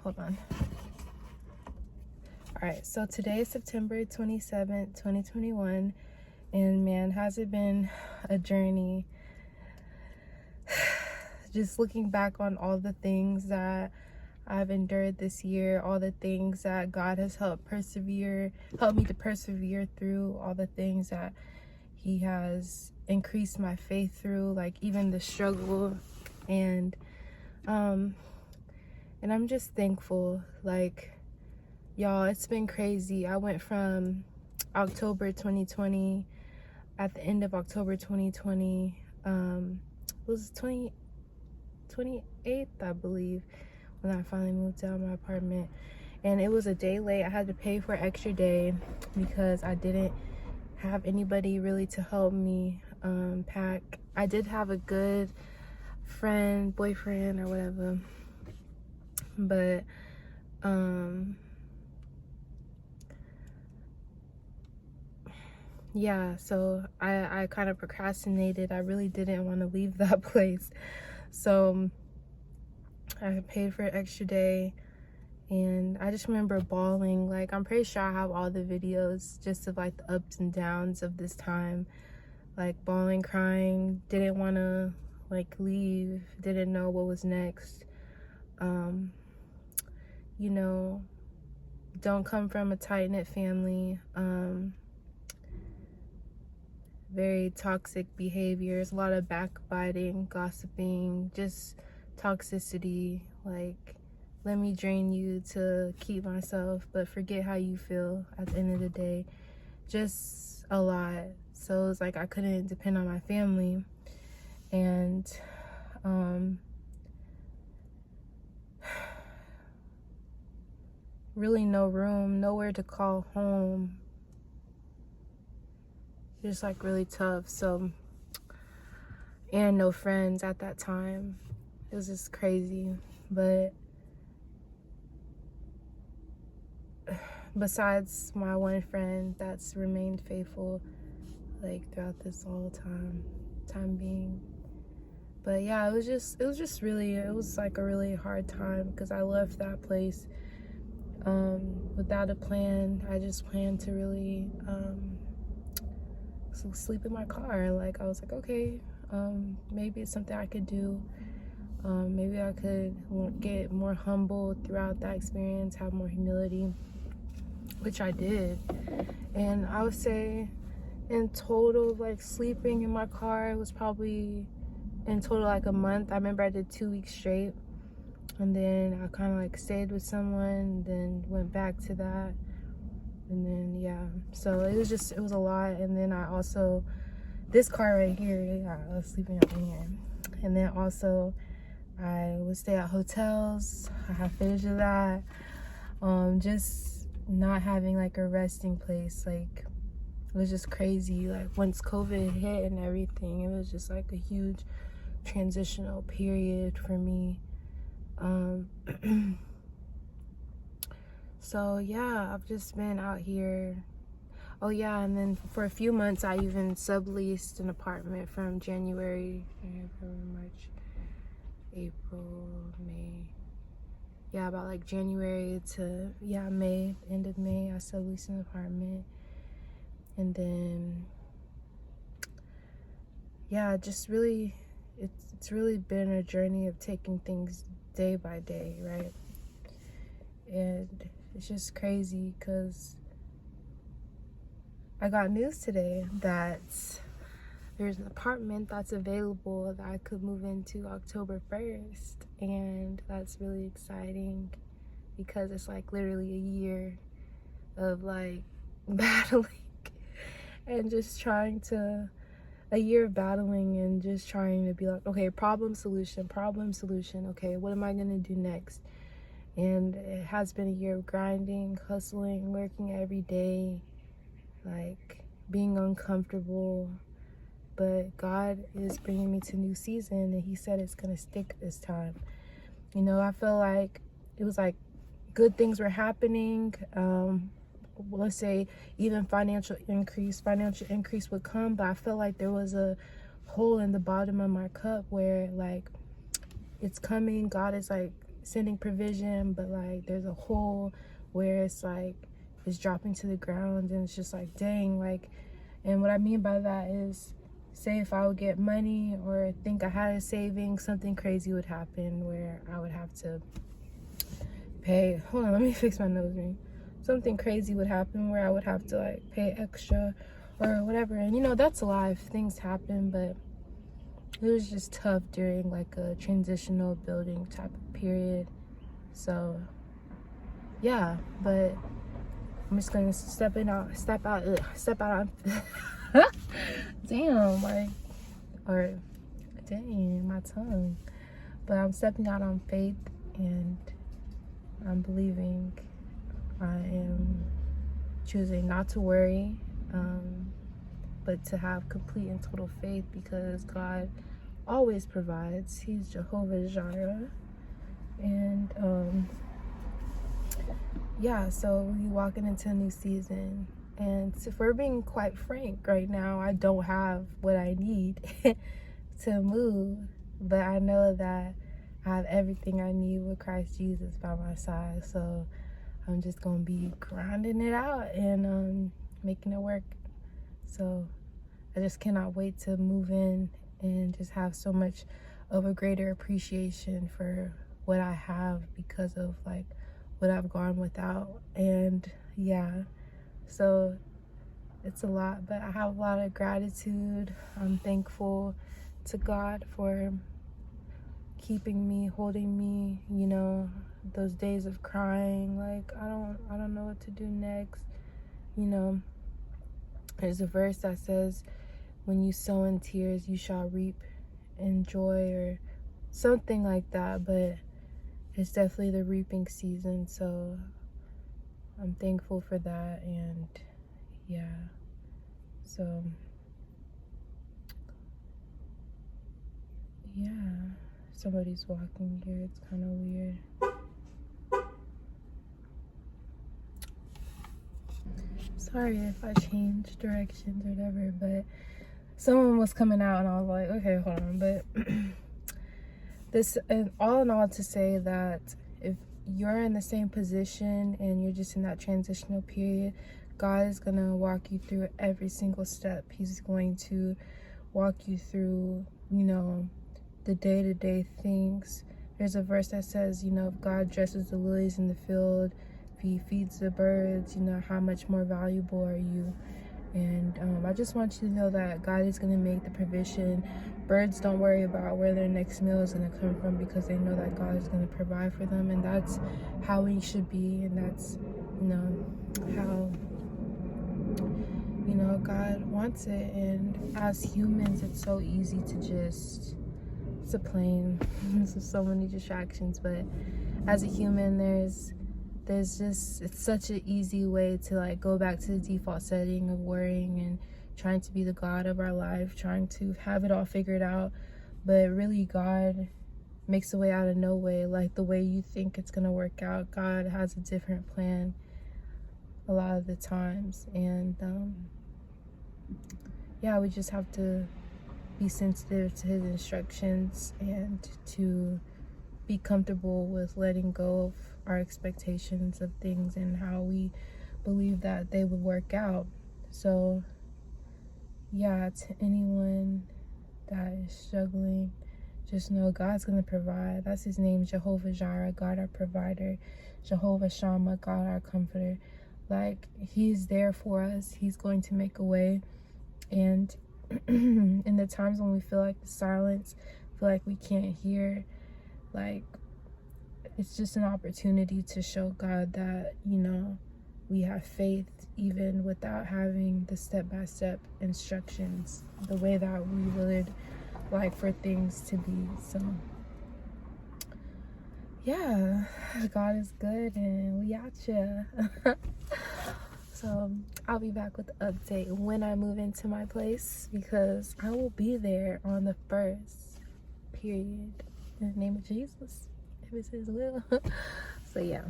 hold on. All right, so today is September 27th, 2021, and man, has it been a journey. Just looking back on all the things that I've endured this year, all the things that God has helped me to persevere through, all the things that He has increased my faith through, like even the struggle, and I'm just thankful. Like, y'all, it's been crazy. I went from October 2020, at the end of October 2020, it was 28th, I believe, when I finally moved out of my apartment. And it was a day late. I had to pay for an extra day because I didn't have anybody really to help me pack. I did have a good friend, boyfriend, or whatever, but yeah, so I kind of procrastinated. I really didn't want to leave that place, so I paid for an extra day. And I just remember bawling. Like, I'm pretty sure I have all the videos just of like the ups and downs of this time, like bawling, crying, didn't want to like leave, didn't know what was next. You know, don't come from a tight-knit family, very toxic behaviors, a lot of backbiting, gossiping, just toxicity. Like, let me drain you to keep myself, but forget how you feel at the end of the day. Just a lot. So it's like I couldn't depend on my family, and really nowhere to call home. Just like really tough. So, and no friends at that time. It was just crazy. But besides my one friend that's remained faithful like throughout this whole time being. But yeah, it was like a really hard time because I left that place without a plan. I just planned to really sleep in my car. Like, I was like, okay, maybe it's something I could do. Maybe I could get more humble throughout that experience, have more humility, which I did. And I would say in total, like, sleeping in my car, it was probably in total like a month. I remember I did 2 weeks straight, and then I kind of like stayed with someone, and then went back to that, and then yeah, so it was a lot. And then I also, this car right here, yeah, I was sleeping up in here. And then also I would stay at hotels. I have footage of that. Just not having like a resting place. Like, it was just crazy. Like, once COVID hit and everything, it was just like a huge transitional period for me. So yeah, I've just been out here. Oh yeah, and then for a few months I even subleased an apartment from January, February, March, April, May. Yeah, about like January to May, end of May, I subleased an apartment. And then yeah, just really, it's really been a journey of taking things day by day, right? And it's just crazy because I got news today that there's an apartment that's available that I could move into October 1st, and that's really exciting because it's like literally a year of like battling and just a year of battling and just trying to be like, okay, problem solution, okay, what am I gonna do next? And it has been a year of grinding, hustling, working every day, like being uncomfortable. But God is bringing me to a new season, and He said it's gonna stick this time. You know, I feel like it was like good things were happening. Let's say even financial increase would come, but I felt like there was a hole in the bottom of my cup where like it's coming. God is like sending provision, but like there's a hole where it's like it's dropping to the ground, and it's just like, dang, like. And what I mean by that is, say if I would get money or think I had a saving, something crazy would happen where I would have to pay. Hold on, let me fix my nose ring. Something crazy would happen where I would have to like pay extra or whatever. And you know, that's life. Things happen, but it was just tough during like a transitional building type of period. So yeah, but I'm just gonna step out on damn, like, or dang, my tongue. But I'm stepping out on faith, and I'm believing. I am choosing not to worry, but to have complete and total faith, because God always provides. He's Jehovah Jireh. And yeah, so we're walking into a new season, and if we're being quite frank right now, I don't have what I need to move, but I know that I have everything I need with Christ Jesus by my side. So I'm just gonna be grinding it out and making it work. So I just cannot wait to move in and just have so much of a greater appreciation for what I have because of like what I've gone without. And yeah, so it's a lot, but I have a lot of gratitude. I'm thankful to God for keeping me, holding me, you know, those days of crying, like I don't know what to do next. You know, there's a verse that says, when you sow in tears, you shall reap in joy, or something like that. But it's definitely the reaping season, so I'm thankful for that. And yeah, so yeah, somebody's walking here. It's kind of weird. Sorry if I changed directions or whatever, but someone was coming out and I was like, okay, hold on. But this, and all in all, to say that if you're in the same position and you're just in that transitional period, God is going to walk you through every single step. He's going to walk you through, you know, the day-to-day things. There's a verse that says, you know, if God dresses the lilies in the field, if he feeds the birds, you know, how much more valuable are you? And I just want you to know that God is going to make the provision. Birds don't worry about where their next meal is going to come from, because they know that God is going to provide for them. And that's how we should be. And that's, you know, how, you know, God wants it. And as humans, it's so easy to just, it's a plane. There's so many distractions. But as a human, there's just, it's such an easy way to like go back to the default setting of worrying and trying to be the God of our life, trying to have it all figured out. But really, God makes a way out of no way. Like the way you think it's gonna work out, God has a different plan a lot of the times. And yeah, we just have to be sensitive to his instructions and to be comfortable with letting go of our expectations of things and how we believe that they would work out. So yeah, to anyone that is struggling, just know God's going to provide. That's his name, Jehovah Jireh, God our provider. Jehovah Shammah, God our comforter. Like, he's there for us. He's going to make a way. And in the times when we feel like the silence, feel like we can't hear, like, it's just an opportunity to show God that, you know, we have faith even without having the step-by-step instructions, the way that we would like for things to be. So yeah, God is good and we out here. So I'll be back with the update when I move into my place, because I will be there on the 1st, period, in the name of Jesus, if it's his will. So yeah.